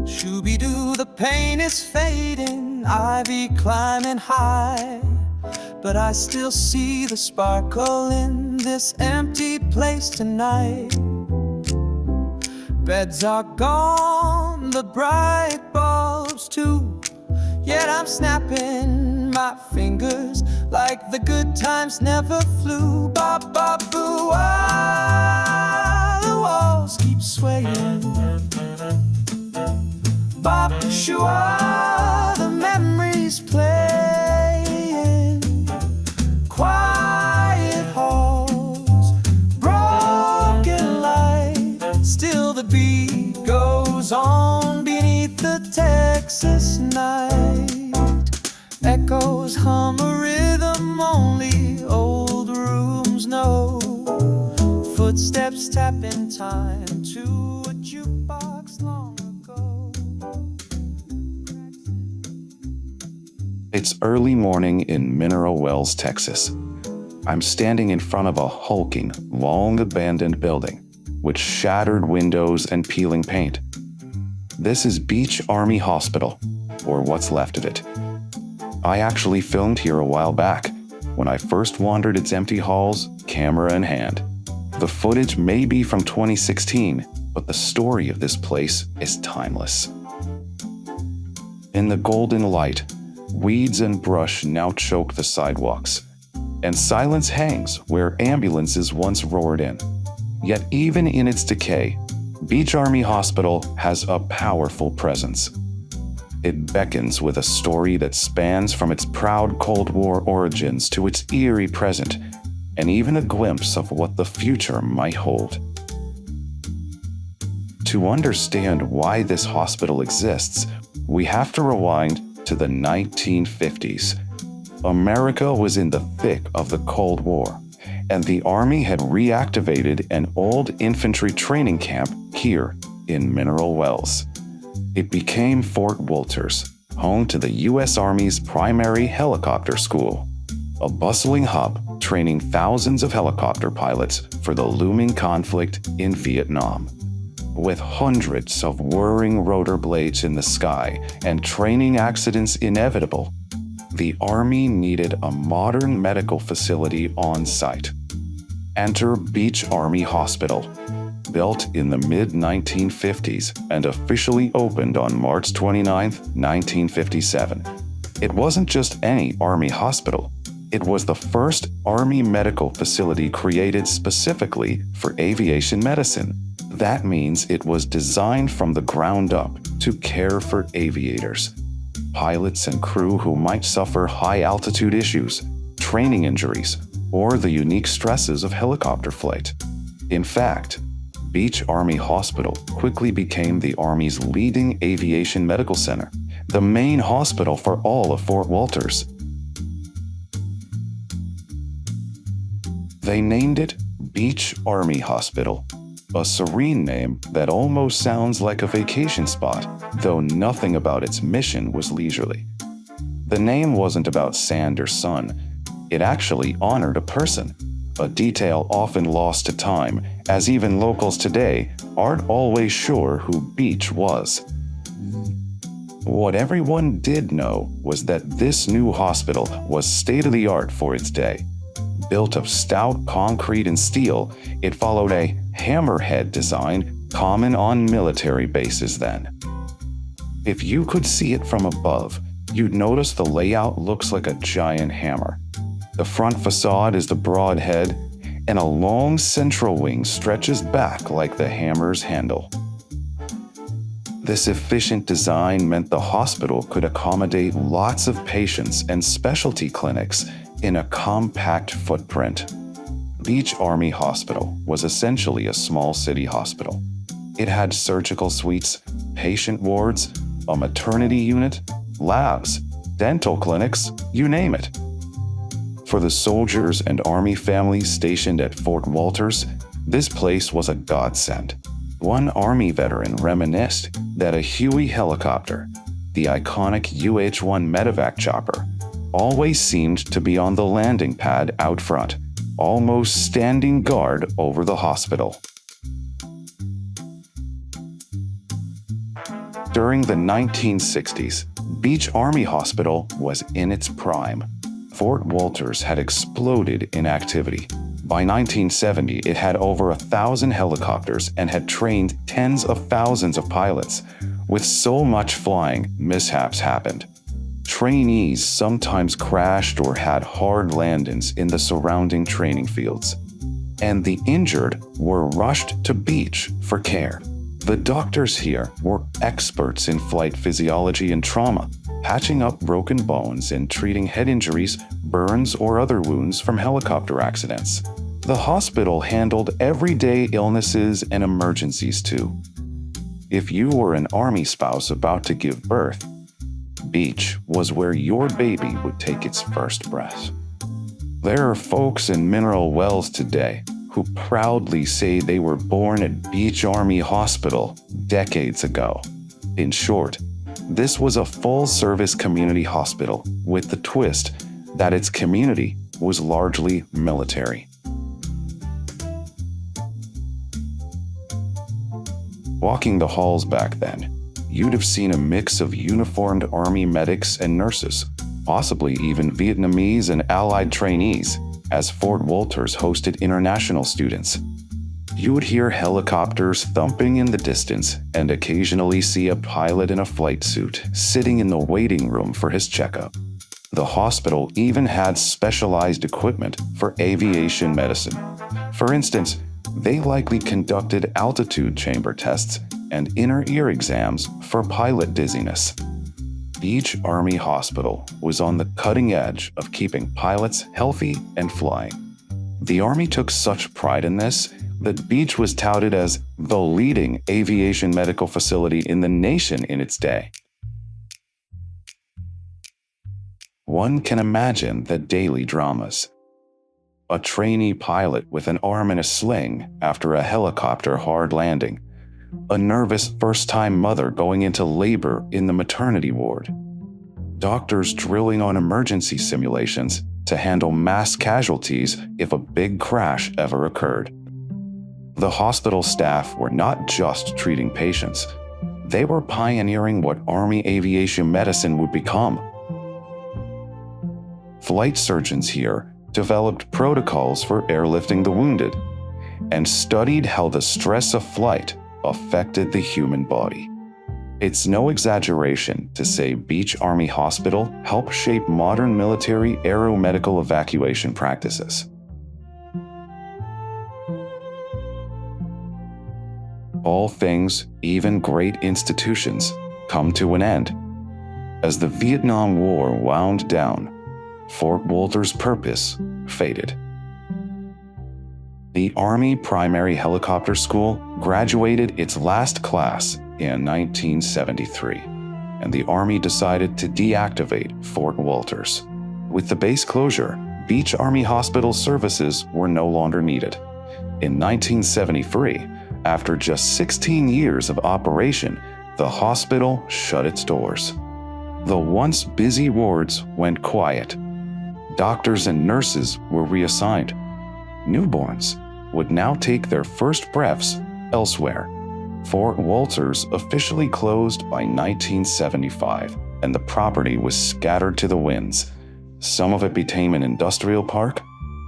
Shooby-doo, the pain is fading, ivy climbing high, but I still see the sparkle in this empty place tonight. Beds are gone, the bright bulbs too, yet I'm snapping my fingers like the good times never flew. Ba-ba-boo, ah, the walls keep swaying. Bop-shua, the memories playing. Quiet halls, broken light, still the beat goes on beneath the Texas night. Echoes hum a rhythm only old rooms know. Footsteps tap in time to a jukebox long ago. It's early morning in Mineral Wells, Texas. I'm standing in front of a hulking, long-abandoned building with shattered windows and peeling paint. This is Beach Army Hospital, or what's left of it. I actually filmed here a while back, when I first wandered its empty halls, camera in hand. The footage may be from 2016, but the story of this place is timeless. In the golden light, weeds and brush now choke the sidewalks, and silence hangs where ambulances once roared in. Yet even in its decay, Beach Army Hospital has a powerful presence. It beckons with a story that spans from its proud Cold War origins to its eerie present, and even a glimpse of what the future might hold. To understand why this hospital exists, we have to rewind to the 1950s. America was in the thick of the Cold War, and the Army had reactivated an old infantry training camp here in Mineral Wells. It became Fort Wolters, home to the U.S. Army's primary helicopter school, a bustling hub training thousands of helicopter pilots for the looming conflict in Vietnam. With hundreds of whirring rotor blades in the sky and training accidents inevitable, the Army needed a modern medical facility on site. Enter Beach Army Hospital, built in the mid-1950s and officially opened on March 29, 1957. It wasn't just any Army hospital. It was the first Army medical facility created specifically for aviation medicine. That means it was designed from the ground up to care for aviators, pilots and crew who might suffer high-altitude issues, training injuries, or the unique stresses of helicopter flight. In fact, Beach Army Hospital quickly became the Army's leading aviation medical center, the main hospital for all of Fort Wolters. They named it Beach Army Hospital, a serene name that almost sounds like a vacation spot, though nothing about its mission was leisurely. The name wasn't about sand or sun. It actually honored a person, a detail often lost to time, as even locals today aren't always sure who Beach was. What everyone did know was that this new hospital was state-of-the-art for its day. Built of stout concrete and steel, it followed a hammerhead design common on military bases then. If you could see it from above, you'd notice the layout looks like a giant hammer. The front facade is the broad head, and a long central wing stretches back like the hammer's handle. This efficient design meant the hospital could accommodate lots of patients and specialty clinics in a compact footprint. Beach Army Hospital was essentially a small city hospital. It had surgical suites, patient wards, a maternity unit, labs, dental clinics, you name it. For the soldiers and Army families stationed at Fort Wolters, this place was a godsend. One Army veteran reminisced that a Huey helicopter, the iconic UH-1 medevac chopper, always seemed to be on the landing pad out front, almost standing guard over the hospital. During the 1960s, Beach Army Hospital was in its prime. Fort Wolters had exploded in activity. By 1970, it had over 1,000 helicopters and had trained tens of thousands of pilots. With so much flying, mishaps happened. Trainees sometimes crashed or had hard landings in the surrounding training fields, and the injured were rushed to beach for care. The doctors here were experts in flight physiology and trauma, patching up broken bones and treating head injuries, burns, or other wounds from helicopter accidents. The hospital handled everyday illnesses and emergencies too. If you were an Army spouse about to give birth, Beach was where your baby would take its first breath. There are folks in Mineral Wells today who proudly say they were born at Beach Army Hospital decades ago. In short, this was a full-service community hospital with the twist that its community was largely military. Walking the halls back then, you'd have seen a mix of uniformed Army medics and nurses, possibly even Vietnamese and Allied trainees, as Fort Wolters hosted international students. You would hear helicopters thumping in the distance and occasionally see a pilot in a flight suit sitting in the waiting room for his checkup. The hospital even had specialized equipment for aviation medicine. For instance, they likely conducted altitude chamber tests and inner ear exams for pilot dizziness. Beach Army Hospital was on the cutting edge of keeping pilots healthy and flying. The Army took such pride in this that Beach was touted as the leading aviation medical facility in the nation in its day. One can imagine the daily dramas. A trainee pilot with an arm in a sling after a helicopter hard landing. A nervous first-time mother going into labor in the maternity ward. Doctors drilling on emergency simulations to handle mass casualties if a big crash ever occurred. The hospital staff were not just treating patients. They were pioneering what Army aviation medicine would become. Flight surgeons here developed protocols for airlifting the wounded and studied how the stress of flight affected the human body. It's no exaggeration to say Beach Army Hospital helped shape modern military aeromedical evacuation practices. All things, even great institutions, come to an end. As the Vietnam War wound down, Fort Wolters' purpose faded. The Army Primary Helicopter School graduated its last class in 1973, and the Army decided to deactivate Fort Wolters. With the base closure, Beach Army Hospital services were no longer needed. In 1973, after just 16 years of operation, the hospital shut its doors. The once busy wards went quiet. Doctors and nurses were reassigned. Newborns would now take their first breaths elsewhere. Fort Wolters officially closed by 1975, and the property was scattered to the winds. Some of it became an industrial park,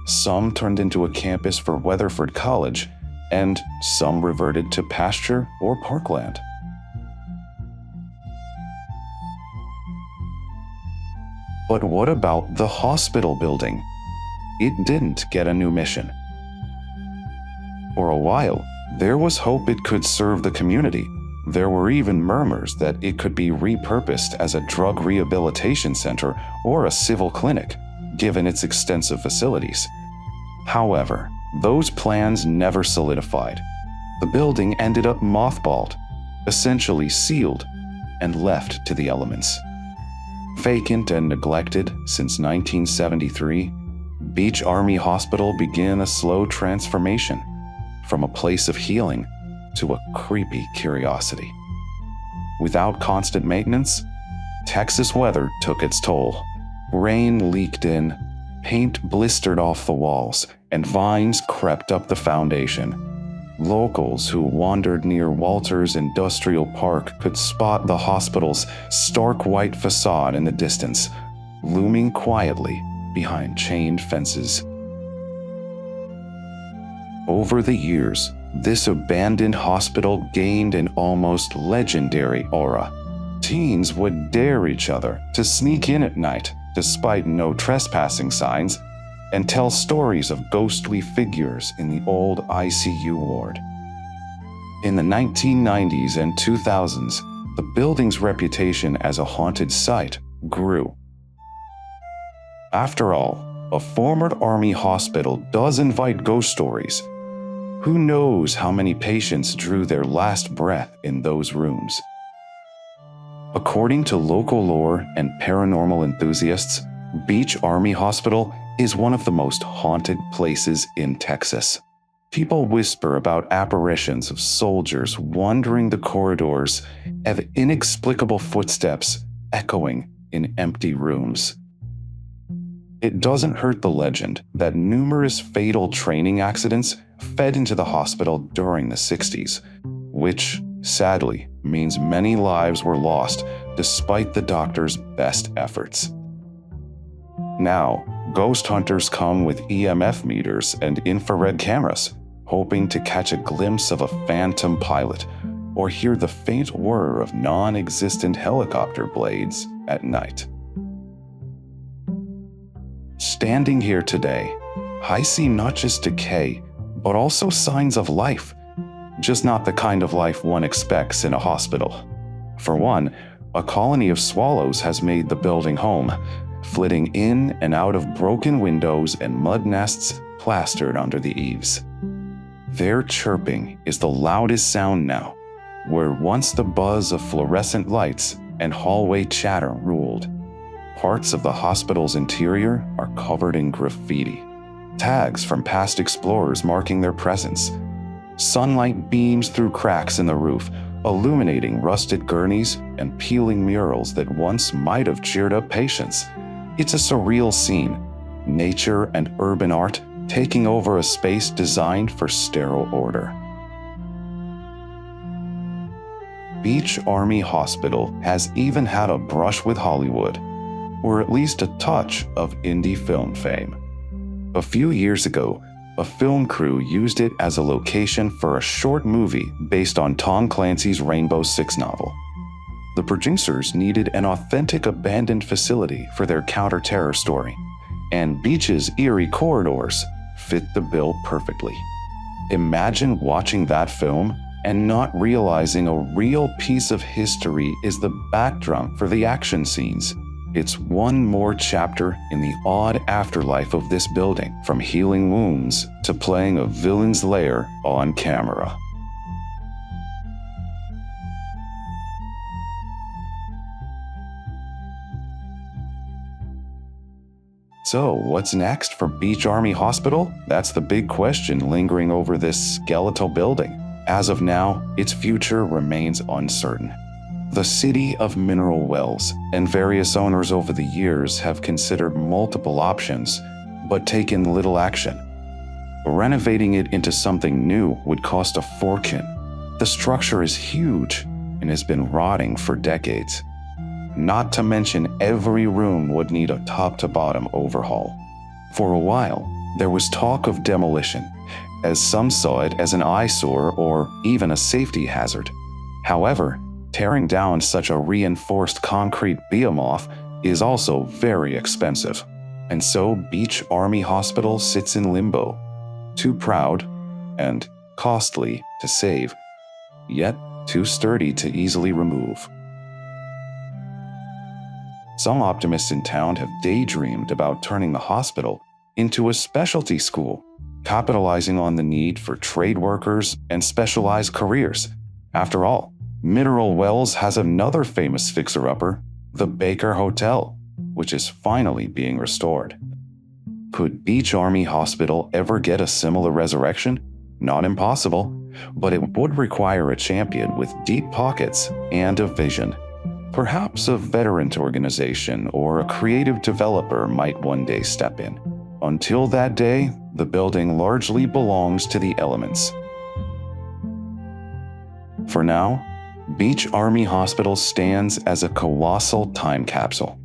some turned into a campus for Weatherford College, and some reverted to pasture or parkland. But what about the hospital building? It didn't get a new mission. For a while, there was hope it could serve the community. There were even murmurs that it could be repurposed as a drug rehabilitation center or a civil clinic, given its extensive facilities. However, those plans never solidified. The building ended up mothballed, essentially sealed, and left to the elements. Vacant and neglected since 1973, Beach Army Hospital began a slow transformation from a place of healing to a creepy curiosity. Without constant maintenance, Texas weather took its toll. Rain leaked in, paint blistered off the walls, and vines crept up the foundation. Locals who wandered near Wolters Industrial Park could spot the hospital's stark white facade in the distance, looming quietly behind chained fences. Over the years, this abandoned hospital gained an almost legendary aura. Teens would dare each other to sneak in at night, despite no trespassing signs, and tell stories of ghostly figures in the old ICU ward. In the 1990s and 2000s, the building's reputation as a haunted site grew. After all, a former Army hospital does invite ghost stories. Who knows how many patients drew their last breath in those rooms? According to local lore and paranormal enthusiasts, Beach Army Hospital is one of the most haunted places in Texas. People whisper about apparitions of soldiers wandering the corridors and inexplicable footsteps echoing in empty rooms. It doesn't hurt the legend that numerous fatal training accidents fed into the hospital during the 60s, which, sadly, means many lives were lost despite the doctor's best efforts. Now, ghost hunters come with EMF meters and infrared cameras, hoping to catch a glimpse of a phantom pilot or hear the faint whir of non-existent helicopter blades at night. Standing here today, I see not just decay, but also signs of life, just not the kind of life one expects in a hospital. For one, a colony of swallows has made the building home, flitting in and out of broken windows and mud nests plastered under the eaves. Their chirping is the loudest sound now, where once the buzz of fluorescent lights and hallway chatter ruled. Parts of the hospital's interior are covered in graffiti, tags from past explorers marking their presence. Sunlight beams through cracks in the roof, illuminating rusted gurneys and peeling murals that once might have cheered up patients. It's a surreal scene, nature and urban art taking over a space designed for sterile order. Beach Army Hospital has even had a brush with Hollywood, or at least a touch of indie film fame. A few years ago, a film crew used it as a location for a short movie based on Tom Clancy's Rainbow Six novel. The producers needed an authentic abandoned facility for their counter-terror story, and Beach's eerie corridors fit the bill perfectly. Imagine watching that film and not realizing a real piece of history is the backdrop for the action scenes. It's one more chapter in the odd afterlife of this building, from healing wounds to playing a villain's lair on camera. So, what's next for Beach Army Hospital? That's the big question lingering over this skeletal building. As of now, its future remains uncertain. The city of mineral wells and various owners over the years have considered multiple options, but taken little action. Renovating it into something new would cost a fortune. The structure is huge and has been rotting for decades. Not to mention every room would need a top-to-bottom overhaul. For a while, there was talk of demolition, as some saw it as an eyesore or even a safety hazard. However, tearing down such a reinforced concrete behemoth is also very expensive. And so Beach Army Hospital sits in limbo, too proud and costly to save, yet too sturdy to easily remove. Some optimists in town have daydreamed about turning the hospital into a specialty school, capitalizing on the need for trade workers and specialized careers. After all, Mineral Wells has another famous fixer-upper, the Baker Hotel, which is finally being restored. Could Beach Army Hospital ever get a similar resurrection? Not impossible, but it would require a champion with deep pockets and a vision. Perhaps a veterans organization or a creative developer might one day step in. Until that day, the building largely belongs to the elements. For now, Beach Army Hospital stands as a colossal time capsule.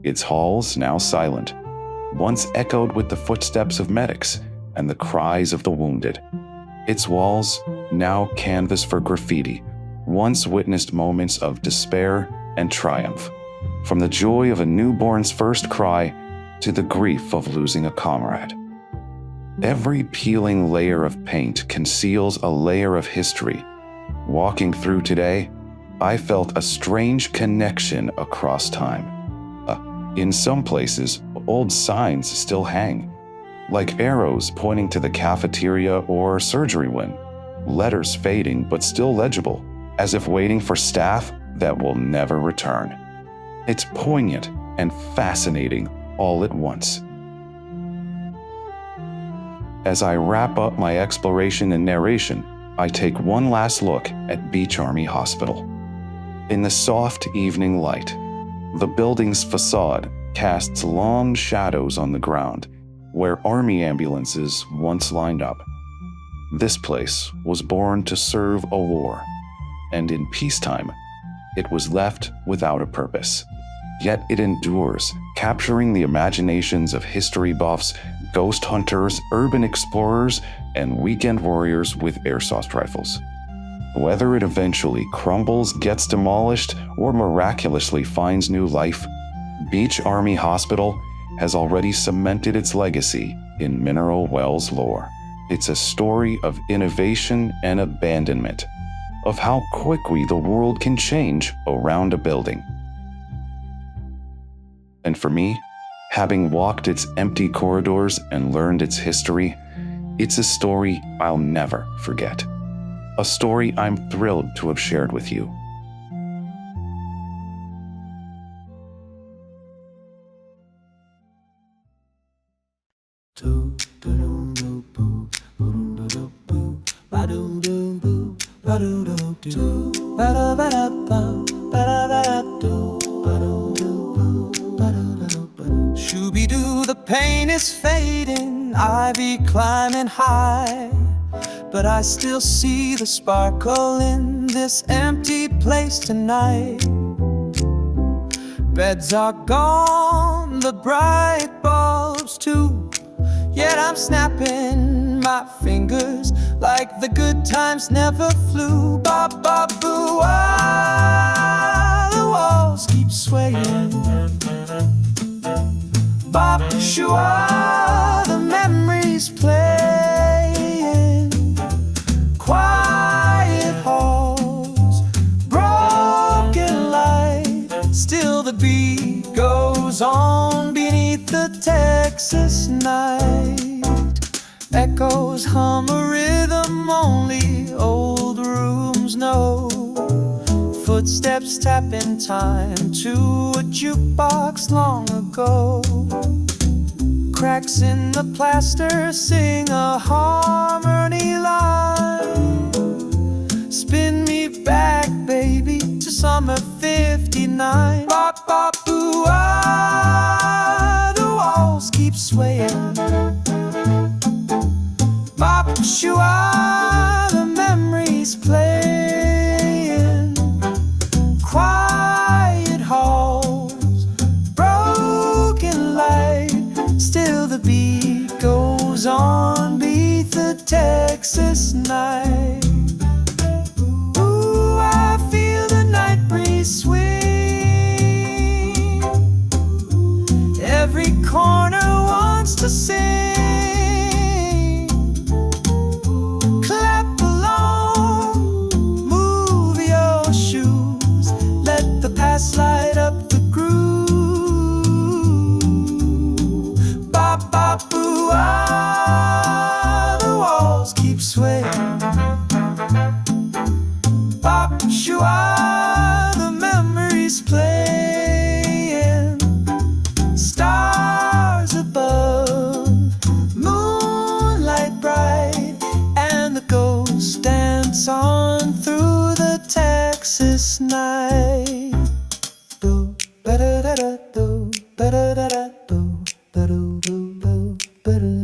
Its halls now silent, once echoed with the footsteps of medics and the cries of the wounded. Its walls now canvas for graffiti, once witnessed moments of despair and triumph, from the joy of a newborn's first cry to the grief of losing a comrade. Every peeling layer of paint conceals a layer of history. Walking through today, I felt a strange connection across time. In some places, old signs still hang, like arrows pointing to the cafeteria or surgery wing, letters fading but still legible, as if waiting for staff that will never return. It's poignant and fascinating all at once. As I wrap up my exploration and narration, I take one last look at Beach Army Hospital. In the soft evening light, the building's facade casts long shadows on the ground where Army ambulances once lined up. This place was born to serve a war, and in peacetime, it was left without a purpose. Yet it endures, capturing the imaginations of history buffs, ghost hunters, urban explorers, and weekend warriors with airsoft rifles. Whether it eventually crumbles, gets demolished, or miraculously finds new life, Beach Army Hospital has already cemented its legacy in Mineral Wells lore. It's a story of innovation and abandonment, of how quickly the world can change around a building. And for me, having walked its empty corridors and learned its history, it's a story I'll never forget. A story I'm thrilled to have shared with you. Shooby-doo, the pain is fading, I be climbing high, but I still see the sparkle in this empty place tonight. Beds are gone, the bright bulbs too, yet I'm snapping my fingers like the good times never flew. Bop, bop, boo, ah, the walls keep swaying. Bop, shua, the memories playing. Quiet halls, broken light, still the beat goes on beneath the Texas night. Echoes hum a rhythm only old rooms know. Footsteps tap in time to a jukebox long ago. Cracks in the plaster sing a harmony line. Spin me back, baby, to summer '59. Bop, bop, boo, ah, the walls keep swaying. Bop, shua, the memories playing. Quiet halls, broken light, still the beat goes on beneath the Texas night. Ooh, I feel the night breeze swing. Every corner wants to sing. Clap along, move your shoes, let the past light up the groove. Bop, bop, boo, ah, the walls keep swaying. ba-da-da-da-boo, ba-doo-doo-boo, ba-doo.